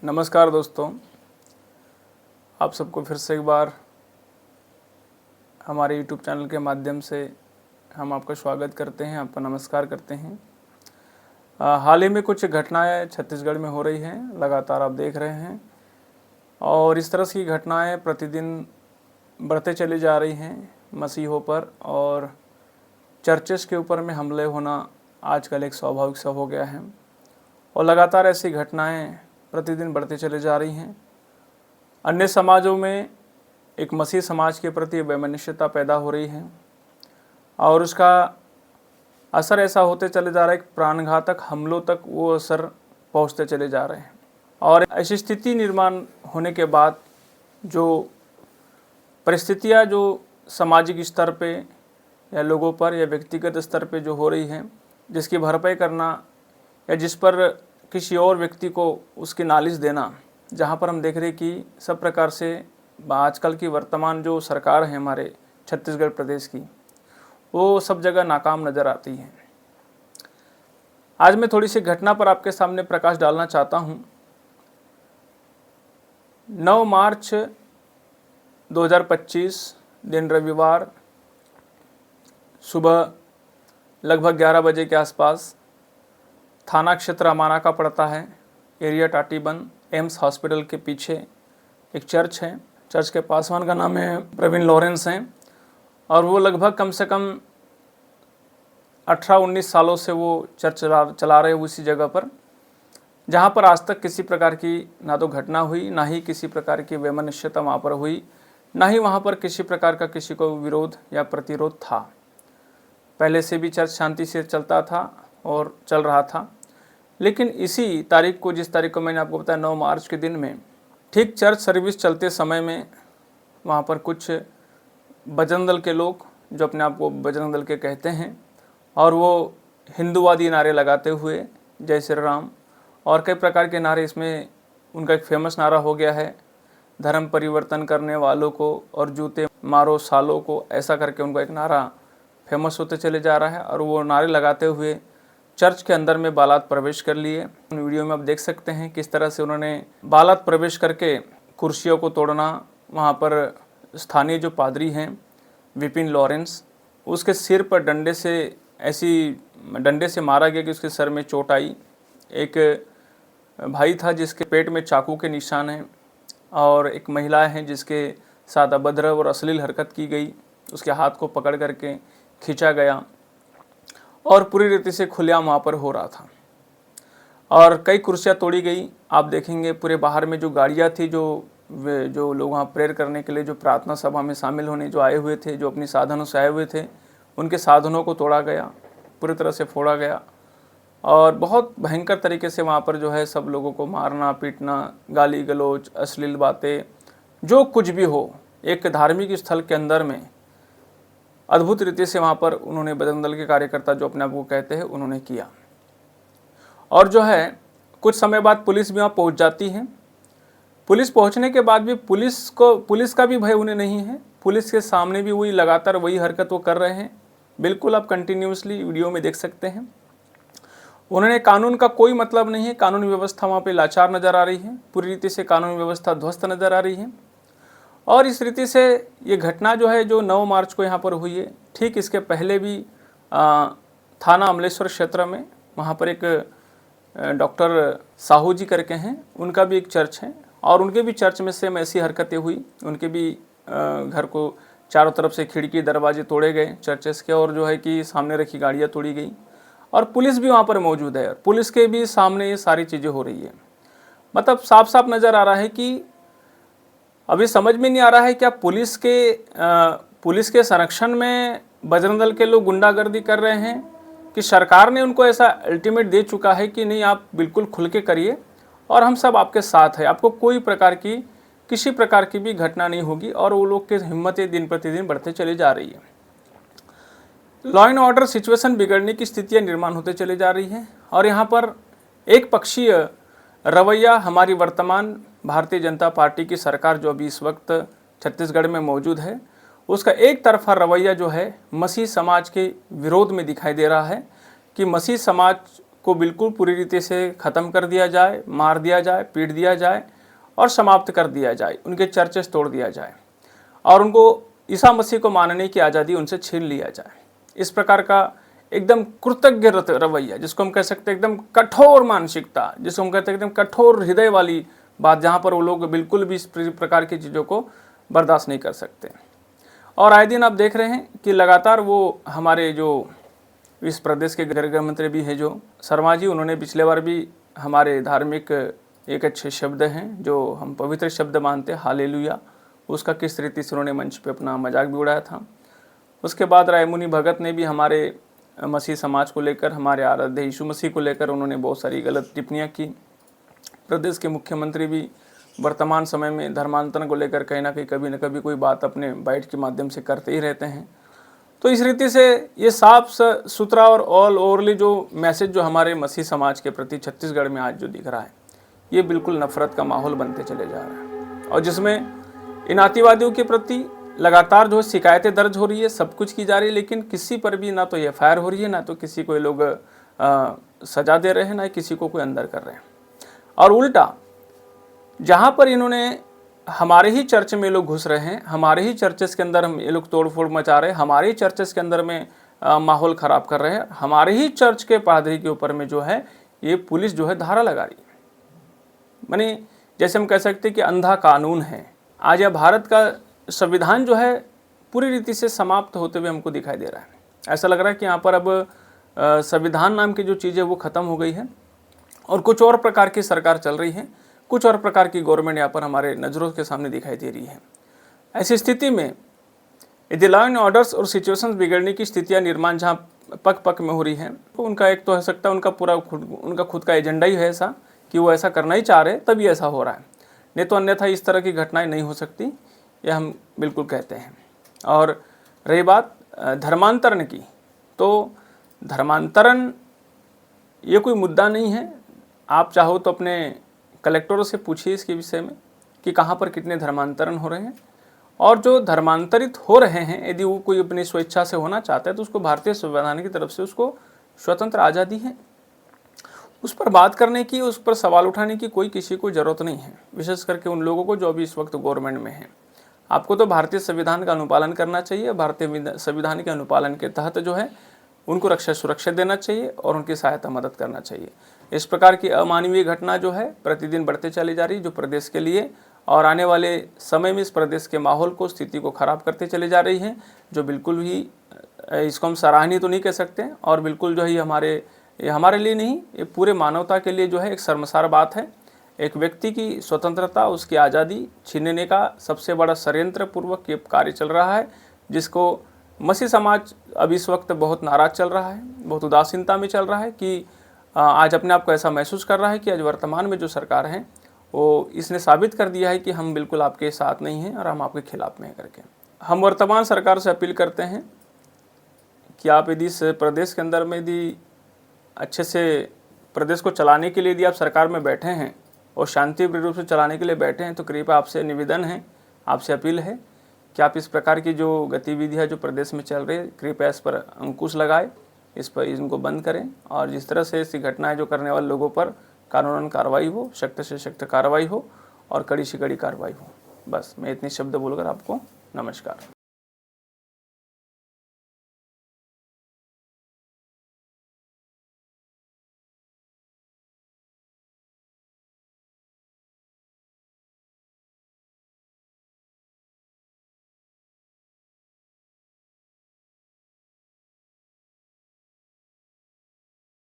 नमस्कार दोस्तों, आप सबको फिर से एक बार हमारे YouTube चैनल के माध्यम से हम आपका स्वागत करते हैं, आपका नमस्कार करते हैं। हाल ही में कुछ घटनाएं छत्तीसगढ़ में हो रही हैं, लगातार आप देख रहे हैं और इस तरह की घटनाएं प्रतिदिन बढ़ते चली जा रही हैं मसीहों पर, और चर्चेस के ऊपर में हमले होना आजकल एक स्वाभाविक सा हो गया है और लगातार ऐसी घटनाएं प्रतिदिन बढ़ते चले जा रही हैं। अन्य समाजों में एक मसीह समाज के प्रति वैमनस्यता पैदा हो रही है और उसका असर ऐसा होते चले जा रहा है कि प्राणघातक हमलों तक वो असर पहुंचते चले जा रहे हैं। और ऐसी स्थिति निर्माण होने के बाद जो परिस्थितियां जो सामाजिक स्तर पे या लोगों पर या व्यक्तिगत स्तर पे जो हो रही हैं, जिसकी भरपाई करना या जिस पर किसी और व्यक्ति को उसकी नालिश देना, जहाँ पर हम देख रहे कि सब प्रकार से आजकल की वर्तमान जो सरकार है हमारे छत्तीसगढ़ प्रदेश की, वो सब जगह नाकाम नज़र आती है। आज मैं थोड़ी सी घटना पर आपके सामने प्रकाश डालना चाहता हूँ। 9 मार्च 2025 दिन रविवार सुबह लगभग 11 बजे के आसपास थाना क्षेत्र अमाना का पड़ता है, एरिया टाटीबन एम्स हॉस्पिटल के पीछे एक चर्च है। चर्च के पासवान का नाम है प्रवीण लॉरेंस हैं और वो लगभग कम से कम 18-19 सालों से वो चर्च चला रहे उसी जगह पर, जहाँ पर आज तक किसी प्रकार की ना तो घटना हुई, ना ही किसी प्रकार की वैमनस्यता वहाँ पर हुई, ना ही वहाँ पर किसी प्रकार का किसी को विरोध या प्रतिरोध था। पहले से भी चर्च शांति से चलता था और चल रहा था। लेकिन इसी तारीख को, जिस तारीख को मैंने आपको बताया 9 मार्च के दिन में, ठीक चर्च सर्विस चलते समय में वहाँ पर कुछ बजरंग दल के लोग, जो अपने आप को बजरंग दल के कहते हैं, और वो हिंदूवादी नारे लगाते हुए जय श्री राम और कई प्रकार के नारे, इसमें उनका एक फेमस नारा हो गया है धर्म परिवर्तन करने वालों को और जूते मारो सालों को, ऐसा करके उनका एक नारा फेमस होते चले जा रहा है। और वो नारे लगाते हुए चर्च के अंदर में बालात प्रवेश कर लिए। वीडियो में आप देख सकते हैं किस तरह से उन्होंने बालात प्रवेश करके कुर्सियों को तोड़ना। वहाँ पर स्थानीय जो पादरी हैं विपिन लॉरेंस, उसके सिर पर डंडे से मारा गया कि उसके सर में चोट आई। एक भाई था जिसके पेट में चाकू के निशान हैं और एक महिला है जिसके साथ अभद्र और अश्लील हरकत की गई, उसके हाथ को पकड़ करके खींचा गया और पूरी रीति से खुलेआम वहाँ पर हो रहा था और कई कुर्सियाँ तोड़ी गई। आप देखेंगे पूरे बाहर में जो गाड़ियाँ थी, जो लोग वहाँ प्रेयर करने के लिए, जो प्रार्थना सभा में शामिल होने जो आए हुए थे, जो अपनी साधनों से आए हुए थे, उनके साधनों को तोड़ा गया, पूरी तरह से फोड़ा गया और बहुत भयंकर तरीके से वहाँ पर जो है सब लोगों को मारना पीटना, गाली गलौज, अश्लील बातें, जो कुछ भी हो, एक धार्मिक स्थल के अंदर में अद्भुत रीति से वहाँ पर उन्होंने बजरंग दल के कार्यकर्ता जो अपने आप को कहते हैं, उन्होंने किया। और जो है कुछ समय बाद पुलिस भी वहाँ पहुँच जाती है। पुलिस पहुँचने के बाद भी पुलिस का भी भय उन्हें नहीं है। पुलिस के सामने भी वही लगातार वही हरकत वो कर रहे हैं। बिल्कुल आप कंटिन्यूसली वीडियो में देख सकते हैं। उन्होंने कानून का कोई मतलब नहीं है। कानून व्यवस्था वहाँ पर लाचार नज़र आ रही है, पूरी रीति से कानून व्यवस्था ध्वस्त नज़र आ रही है। और इस रीति से ये घटना जो है, जो 9 मार्च को यहाँ पर हुई है, ठीक इसके पहले भी थाना अमलेश्वर क्षेत्र में वहाँ पर एक डॉक्टर साहू जी करके हैं, उनका भी एक चर्च है और उनके भी चर्च में सेम ऐसी हरकतें हुई। उनके भी घर को चारों तरफ से खिड़की दरवाजे तोड़े गए चर्चेस के, और जो है कि सामने रखी गाड़ियाँ तोड़ी गई और पुलिस भी वहाँ पर मौजूद है। पुलिस के भी सामने ये सारी चीज़ें हो रही है। मतलब साफ साफ नज़र आ रहा है कि अभी समझ में नहीं आ रहा है क्या पुलिस के संरक्षण में बजरंग दल के लोग गुंडागर्दी कर रहे हैं कि सरकार ने उनको ऐसा अल्टीमेट दे चुका है कि नहीं, आप बिल्कुल खुल के करिए और हम सब आपके साथ हैं, आपको कोई प्रकार की किसी प्रकार की भी घटना नहीं होगी। और वो लोग की हिम्मतें दिन प्रतिदिन बढ़ते चली जा रही है। लॉ एंड ऑर्डर सिचुएशन बिगड़ने की स्थितियाँ निर्माण होते चली जा रही हैं और यहाँ पर एक पक्षीय रवैया हमारी वर्तमान भारतीय जनता पार्टी की सरकार जो अभी इस वक्त छत्तीसगढ़ में मौजूद है, उसका एक तरफा रवैया जो है मसीह समाज के विरोध में दिखाई दे रहा है कि मसीह समाज को बिल्कुल पूरी रीति से ख़त्म कर दिया जाए, मार दिया जाए, पीट दिया जाए और समाप्त कर दिया जाए, उनके चर्चेस तोड़ दिया जाए और उनको ईसा मसीह को मानने की आज़ादी उनसे छीन लिया जाए। इस प्रकार का एकदम कृतज्ञ रवैया, जिसको हम कह सकते हैं एकदम कठोर मानसिकता, जिसको हम कहते हैं एकदम कठोर हृदय वाली बात, जहाँ पर वो लोग बिल्कुल भी इस प्रकार की चीज़ों को बर्दाश्त नहीं कर सकते। और आए दिन आप देख रहे हैं कि लगातार वो हमारे जो इस प्रदेश के गृह मंत्री भी हैं जो शर्मा जी, उन्होंने पिछले बार भी हमारे धार्मिक एक अच्छे शब्द हैं जो हम पवित्र शब्द मानते हैं, हालेलुया, उसका किस रीति से उन्होंने मंच पे अपना मजाक भी उड़ाया था। उसके बाद रायमुनि भगत ने भी हमारे मसीह समाज को लेकर, हमारे आराध्य यीशु मसीह को लेकर उन्होंने बहुत सारी गलत टिप्पणियाँ की। प्रदेश के मुख्यमंत्री भी वर्तमान समय में धर्मांतरण को लेकर कहीं ना कहीं कभी न कभी कोई बात अपने बाइट के माध्यम से करते ही रहते हैं। तो इस रीति से ये साफ सुथरा और ऑल ओवरली जो मैसेज जो हमारे मसीह समाज के प्रति छत्तीसगढ़ में आज जो दिख रहा है, ये बिल्कुल नफरत का माहौल बनते चले जा रहा है और जिसमें इन अतिवादियों के प्रति लगातार जो शिकायतें दर्ज हो रही है, सब कुछ की जा रही है, लेकिन किसी पर भी ना तो एफआईआर हो रही है, ना तो किसी को ये लोग सजा दे रहे हैं, ना किसी को कोई अंदर कर रहे हैं। और उल्टा जहाँ पर इन्होंने हमारे ही चर्च में लोग घुस रहे हैं, हमारे ही चर्चेस के अंदर हम ये लोग तोड़फोड़ मचा रहे हैं, हमारे ही चर्चेस के अंदर में माहौल ख़राब कर रहे हैं, हमारे ही चर्च के पादरी के ऊपर में जो है ये पुलिस जो है धारा लगा रही है। माने जैसे हम कह सकते हैं कि अंधा कानून है। आज यह भारत का संविधान जो है पूरी रीति से समाप्त होते हुए हमको दिखाई दे रहा है। ऐसा लग रहा है कि यहाँ पर अब संविधान नाम की जो चीज़ है वो ख़त्म हो गई है और कुछ और प्रकार की सरकार चल रही है, कुछ और प्रकार की गवर्नमेंट यहाँ पर हमारे नज़रों के सामने दिखाई दे रही है। ऐसी स्थिति में यदि लॉ एंड ऑर्डर्स और सिचुएशंस बिगड़ने की स्थितियाँ निर्माण जहाँ पक पक में हो रही हैं, तो उनका एक तो हो सकता है उनका खुद का एजेंडा ही है ऐसा कि वो ऐसा करना ही चाह रहे, तभी ऐसा हो रहा है, नहीं तो अन्यथा इस तरह की घटनाएं नहीं हो सकती, ये हम बिल्कुल कहते हैं। और रही बात धर्मांतरण की, तो धर्मांतरण ये कोई मुद्दा नहीं है। आप चाहो तो अपने कलेक्टरों से पूछिए इसके विषय में कि कहाँ पर कितने धर्मांतरण हो रहे हैं, और जो धर्मांतरित हो रहे हैं यदि वो कोई अपनी स्वेच्छा से होना चाहता है तो उसको भारतीय संविधान की तरफ से उसको स्वतंत्र आज़ादी है। उस पर बात करने की, उस पर सवाल उठाने की कोई किसी को ज़रूरत नहीं है, विशेष करके उन लोगों को जो अभी इस वक्त गवर्नमेंट में है। आपको तो भारतीय संविधान का अनुपालन करना चाहिए, भारतीय संविधान के अनुपालन के तहत जो है उनको रक्षा सुरक्षा देना चाहिए और उनकी सहायता मदद करना चाहिए। इस प्रकार की अमानवीय घटना जो है प्रतिदिन बढ़ते चली जा रही, जो प्रदेश के लिए और आने वाले समय में इस प्रदेश के माहौल को, स्थिति को ख़राब करते चले जा रही हैं, जो बिल्कुल ही इसको हम सराहनीय तो नहीं कह सकते और बिल्कुल जो है ये हमारे लिए नहीं, ये पूरे मानवता के लिए जो है एक शर्मसार बात है। एक व्यक्ति की स्वतंत्रता, उसकी आज़ादी छीनने का सबसे बड़ा षड्यंत्र पूर्वक ये कार्य चल रहा है, जिसको मसीह समाज अब इस वक्त बहुत नाराज़ चल रहा है, बहुत उदासीनता में चल रहा है कि आज अपने आप को ऐसा महसूस कर रहा है कि आज वर्तमान में जो सरकार है वो इसने साबित कर दिया है कि हम बिल्कुल आपके साथ नहीं हैं और हम आपके खिलाफ में हैं करके। हम वर्तमान सरकार से अपील करते हैं कि आप यदि इस प्रदेश के अंदर में यदि अच्छे से प्रदेश को चलाने के लिए यदि आप सरकार में बैठे हैं और शांतिप्रिय रूप से चलाने के लिए बैठे हैं, तो कृपया आपसे निवेदन है, आपसे अपील है कि आप इस प्रकार की जो गतिविधियाँ जो प्रदेश में चल रही है, कृपया इस पर अंकुश लगाए, इस पर इनको बंद करें और जिस तरह से ऐसी घटनाएं जो करने वाले लोगों पर कानूनन कार्रवाई हो, सख्त से सख्त कार्रवाई हो और कड़ी से कड़ी कार्रवाई हो। बस मैं इतने शब्द बोलकर आपको नमस्कार।